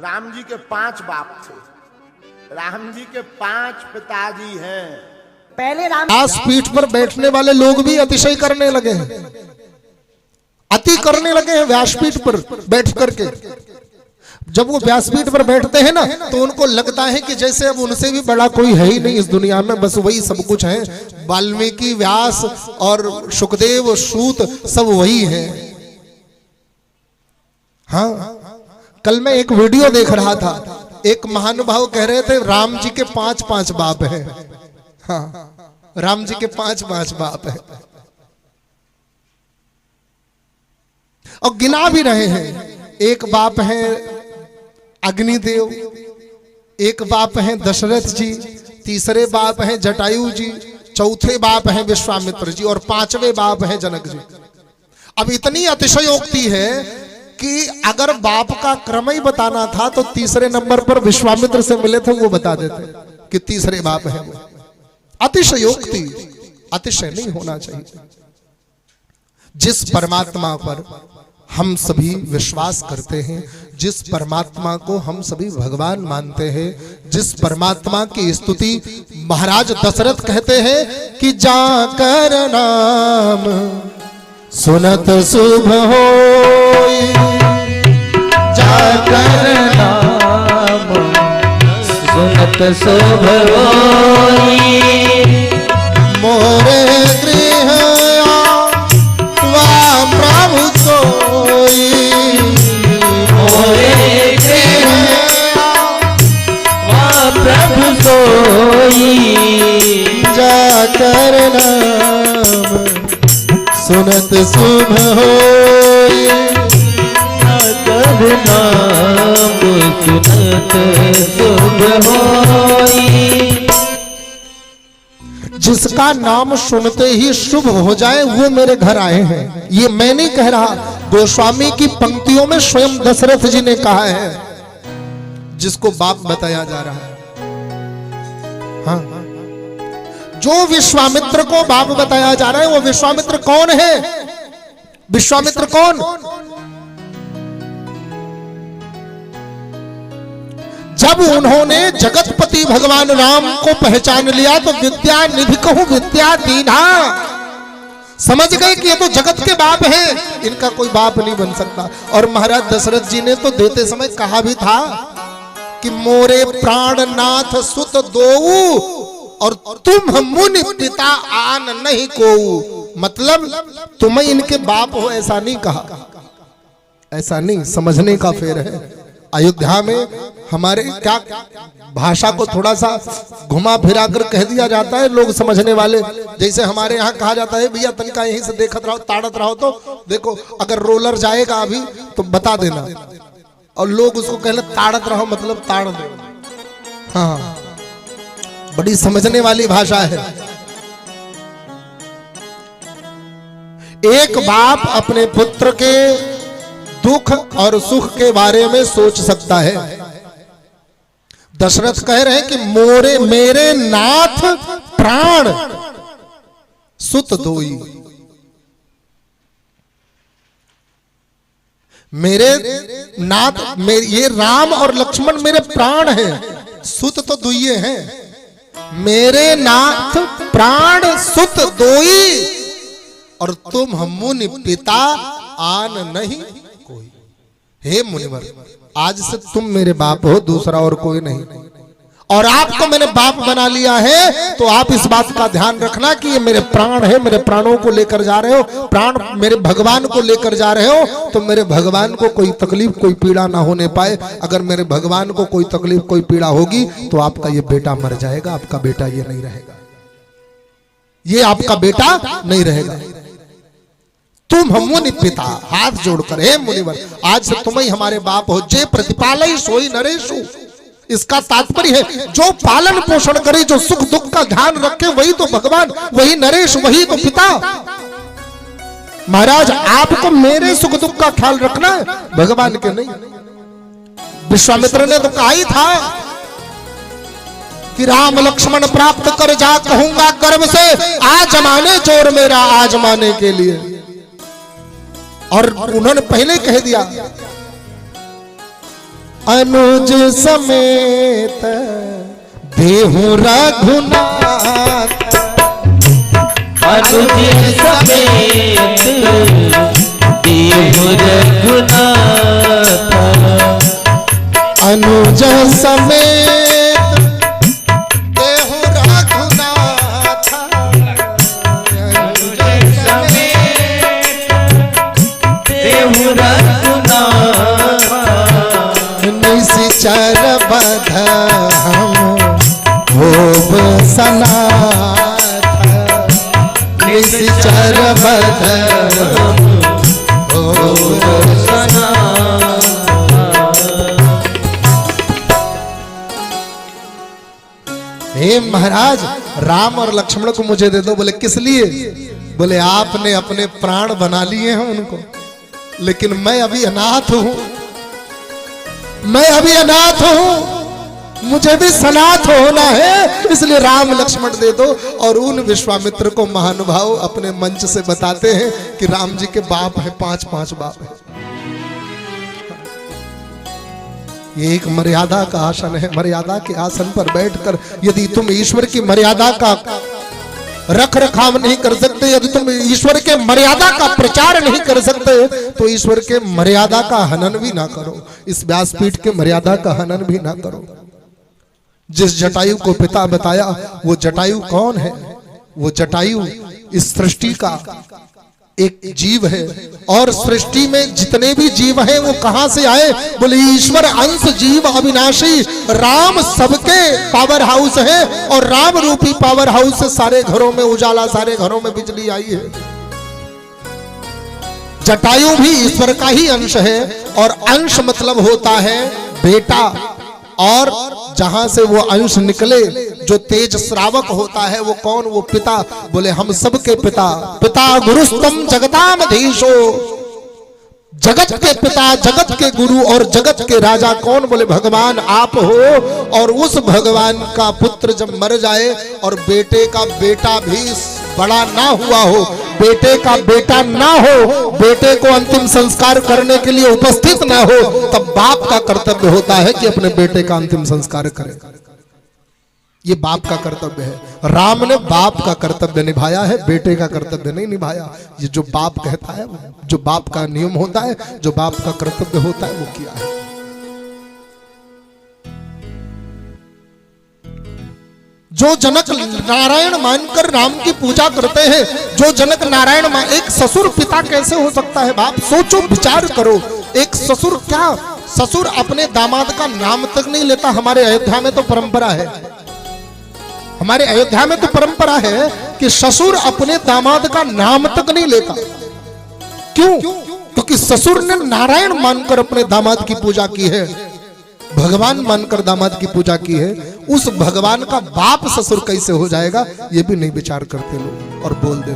राम जी के 5 बाप थे। राम जी के 5 पिताजी हैं। पहले राम व्यास पीठ पर बैठने वाले लोग भी अतिशय करने लगे हैं, अति करने लगे हैं व्यासपीठ पर बैठ करके। जब वो व्यासपीठ पर बैठते हैं ना तो उनको लगता है कि जैसे अब उनसे भी बड़ा कोई है ही नहीं इस दुनिया में, बस वही सब कुछ है। वाल्मीकि, व्यास और सुखदेव, सूत सब वही है। हाँ, कल मैं एक वीडियो देख रहा था, एक महानुभाव कह रहे थे राम जी के 5 बाप हैं। हाँ, राम जी के 5 बाप हैं और गिना भी रहे हैं। एक बाप है अग्निदेव, एक बाप हैं दशरथ जी, तीसरे बाप हैं जटायु जी, चौथे बाप हैं विश्वामित्र जी और 5वें बाप हैं जनक जी। अब इतनी अतिशयोक्ति है कि अगर बाप का क्रम ही बताना था तो तीसरे नंबर पर विश्वामित्र से मिले थे वो बता देते कि तीसरे बाप हैं वो। अतिशयोक्ति, अतिशय नहीं होना चाहिए। जिस परमात्मा पर हम सभी विश्वास करते हैं, जिस परमात्मा को हम सभी भगवान मानते हैं, जिस परमात्मा की स्तुति महाराज दशरथ कहते हैं कि जाकर नाम सुनत शुभ होई, जाकर नाम सुनत शुभ होई, मोरे गृह प्रभु सोई, मोरे गृह प्रभु सोई, जाकर नाम सुनत शुभ होई, जाकर नाम सुनत शुभ होई। जिसका नाम सुनते ही शुभ हो जाए वो मेरे घर आए हैं। ये मैं नहीं कह रहा, गोस्वामी की पंक्तियों में स्वयं दशरथ जी ने कहा है, जिसको बाप बताया जा रहा है। हाँ, जो विश्वामित्र को बाप बताया जा रहा है वो विश्वामित्र कौन है? विश्वामित्र कौन? जब उन्होंने जगतपति भगवान राम को पहचान लिया तो विद्या निधि कहूं विद्या दीना, समझ गए कि ये तो जगत के बाप हैं, इनका कोई बाप नहीं बन सकता। और महाराज दशरथ जी ने तो देते समय कहा भी था कि मोरे प्राणनाथ सुत दोऊ और तुम मुनि पिता आन नहीं को, मतलब तुम्हें इनके बाप हो ऐसा नहीं कहा। ऐसा नहीं, समझने का फेर है। अयोध्या में हमारे क्या भाषा को थोड़ा सा घुमा फिरा कर कह दिया जाता है लोग समझने वाले। जैसे हमारे यहाँ कहा जाता है भैया तनिका यहीं से देखत रहो, ताड़त रहो, तो देखो अगर रोलर जाएगा अभी तो बता देना, और लोग उसको कहने ताड़त रहो मतलब ताड़ दो। हाँ, बड़ी समझने वाली भाषा है। एक बाप अपने पुत्र के दुख और सुख के बारे में सोच सकता है। दशरथ कह रहे हैं कि मोरे मेरे नाथ प्राण सुत दोई, मेरे नाथ ये राम और लक्ष्मण मेरे प्राण हैं, सुत तो दुइये हैं। मेरे नाथ प्राण सुत दोई और तुम मुनि पिता आन नहीं कोई। हे मुनिवर, आज से तुम मेरे बाप हो, दूसरा और कोई नहीं। और आपको मैंने बाप बना लिया है तो आप इस बात का ध्यान रखना कि ये मेरे प्राण है, मेरे प्राणों को लेकर जा रहे हो, प्राण मेरे भगवान को लेकर जा रहे हो, तो मेरे भगवान को कोई तकलीफ कोई पीड़ा ना होने पाए। अगर मेरे भगवान को कोई तकलीफ कोई पीड़ा होगी तो आपका ये बेटा मर जाएगा, आपका बेटा ये नहीं रहेगा, ये आपका बेटा नहीं रहेगा। तुम मुनि पिता, हाथ जोड़कर हे मुनिवर आज से तुम ही हमारे बाप हो। जे प्रतिपालय सोई नरेशु, इसका तात्पर्य है जो पालन पोषण करे, जो सुख दुख का ध्यान रखे वही तो भगवान, वही नरेश, वही तो पिता। महाराज आपको मेरे सुख दुख का ख्याल रखना है, भगवान के नहीं। विश्वामित्र ने तो कहा ही था कि राम लक्ष्मण प्राप्त कर जा कहूंगा गर्व से, आज जमाने चोर मेरा आजमाने के लिए। और उन्होंने पहले कह दिया अनुज समेत देहु रघुनाथ। अनुज समेत देहु रघुनाथ। अनुज समेत देहु रघुनाथ। अनुज समेत देहु रघुनाथ। निश्चर बध हम होब सनाथ। निश्चर बध हम होब सनाथ। हे महाराज, राम और लक्ष्मण को मुझे दे दो। बोले किस लिए? बोले आपने अपने प्राण बना लिए हैं उनको, लेकिन मैं अभी अनाथ हूं, मैं अभी अनाथ हूं, मुझे भी सनाथ होना है, इसलिए राम लक्ष्मण दे दो। और उन विश्वामित्र को महानुभाव अपने मंच से बताते हैं कि राम जी के बाप है, 5 बाप है। ये एक मर्यादा का आसन है। मर्यादा के आसन पर बैठकर यदि तुम ईश्वर की मर्यादा का रख रखाव नहीं कर सकते, यदि तुम ईश्वर के मर्यादा का प्रचार नहीं कर सकते, तो ईश्वर के मर्यादा का हनन भी ना करो, इस व्यासपीठ के मर्यादा का हनन भी ना करो। जिस जटायु को पिता बताया, वो जटायु कौन है? वो जटायु इस सृष्टि का एक जीव है, और सृष्टि में जितने भी जीव हैं वो कहां से आए? बोले ईश्वर अंश जीव अविनाशी। राम सबके पावर हाउस है, और राम रूपी पावर हाउस से सारे घरों में उजाला, सारे घरों में बिजली आई है। जटायु भी ईश्वर का ही अंश है, और अंश मतलब होता है बेटा, और जहां से वो अंश निकले जो तेज श्रावक होता है वो कौन? वो पिता। बोले हम सबके पिता, पिता गुरुस्तम जगतामधीशो। जगत के पिता, जगत के गुरु और जगत के राजा कौन? बोले भगवान आप हो। और उस भगवान का पुत्र जब मर जाए और बेटे का बेटा भी बड़ा ना हुआ हो, बेटे का बेटा ना हो, बेटे को अंतिम संस्कार करने के लिए उपस्थित ना हो, तब बाप का कर्तव्य होता है कि अपने बेटे का अंतिम संस्कार करे। ये बाप का कर्तव्य है। राम ने बाप का कर्तव्य निभाया है, बेटे का कर्तव्य नहीं निभाया। ये जो बाप कहता है, जो बाप का नियम होता है, जो बाप का कर्तव्य होता है, वो किया है। जो जनक नारायण मानकर राम की पूजा करते हैं, जो जनक नारायण एक ससुर पिता कैसे हो सकता है? बाप सोचो, विचार करो। एक ससुर क्या, ससुर अपने दामाद का नाम तक नहीं लेता। हमारे अयोध्या में तो परंपरा है, हमारे अयोध्या में तो परंपरा है कि ससुर अपने दामाद का नाम तक नहीं लेता। क्यों? क्योंकि ससुर ने नारायण मानकर अपने दामाद की पूजा की है, भगवान मानकर दामाद की पूजा की है। उस भगवान का बाप ससुर कैसे हो जाएगा, ये भी नहीं विचार करते लोग, और बोल दे